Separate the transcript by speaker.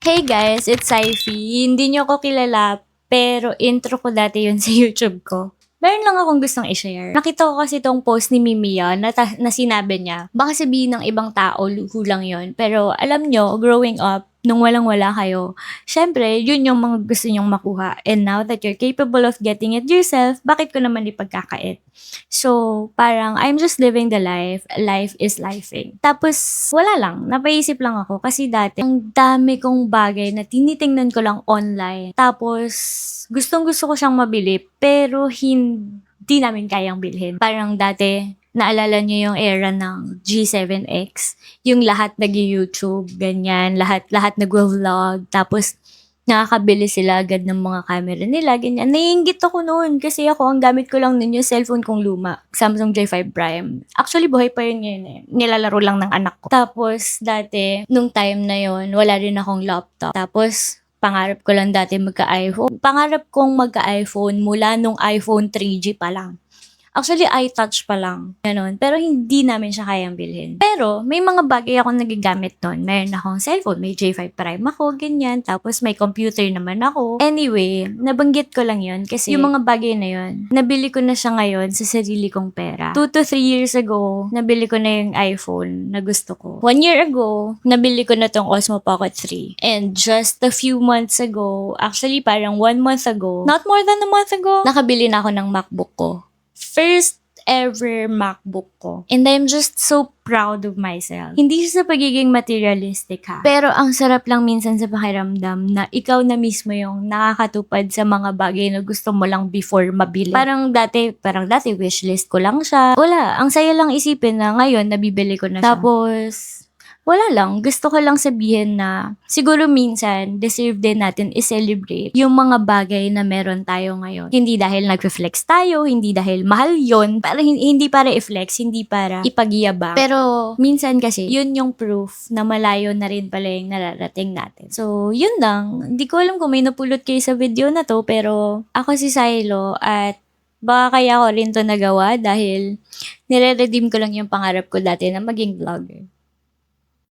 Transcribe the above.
Speaker 1: Hey guys, it's Saifi. Hindi niyo ako kilala, pero intro ko dati yun sa YouTube ko. Meron lang akong gustong i-share. Nakita ko kasi tong post ni Mimiya na sinabi niya, baka sabihin ng ibang tao, luho lang yun. Pero alam nyo, growing up, nung walang-wala kayo, syempre, yun yung mga gusto nyong makuha. And now that you're capable of getting it yourself, bakit ko naman ipagkakait? So, parang, I'm just living the life. Life is lifing. Tapos, wala lang. Napaisip lang ako. Kasi dati, ang dami kong bagay na tinitingnan ko lang online. Tapos, gustong-gusto ko siyang mabili, pero hindi namin kayang bilhin. Parang dati, naalala niyo yung era ng G7X? Yung lahat nag-YouTube, ganyan. Lahat nag-vlog. Tapos, nakakabili sila agad ng mga camera nila, ganyan. Naiinggit ako noon kasi ako, ang gamit ko lang nun yung cellphone kong luma. Samsung J5 Prime. Actually, buhay pa yun ngayon eh. Nilalaro lang ng anak ko. Tapos, dati, nung time na yon wala rin akong laptop. Tapos, pangarap ko lang dati magka-iPhone. Pangarap kong magka-iPhone mula nung iPhone 3G pa lang. Actually, iTouch pa lang. Ganon. Pero hindi namin siya kayang bilhin. Pero, may mga bagay akong nagagamit nun. Meron akong cellphone. May J5 Prime ako, ganyan. Tapos, may computer naman ako. Anyway, nabanggit ko lang yun kasi yung mga bagay na yun, nabili ko na siya ngayon sa sarili kong pera. 2 to 3 years ago, nabili ko na yung iPhone na gusto ko. 1 year ago, nabili ko na tong Osmo Pocket 3. And just a few months ago, actually parang 1 month ago, not more than a month ago, nakabili na ako ng MacBook ko. First ever MacBook ko. And I'm just so proud of myself. Hindi siya sa pagiging materialistic ha. Pero ang sarap lang minsan sa pakiramdam na ikaw na mismo yung nakakatupad sa mga bagay na gusto mo lang before mabili. Parang dati wishlist ko lang siya. Wala, ang saya lang isipin na ngayon nabibili ko na siya. Tapos, wala lang. Gusto ko lang sabihin na siguro minsan, deserve din natin i-celebrate yung mga bagay na meron tayo ngayon. Hindi dahil nag-flex tayo, hindi dahil mahal yon, para hindi para i-flex, hindi para ipagyabang. Pero minsan kasi, yun yung proof na malayo na rin pala yung nararating natin. So, yun lang. Hindi ko alam kung may napulot kayo sa video na to, pero ako si Silo at baka kaya ko rin to nagawa dahil nire-redeem ko lang yung pangarap ko dati na maging vlogger.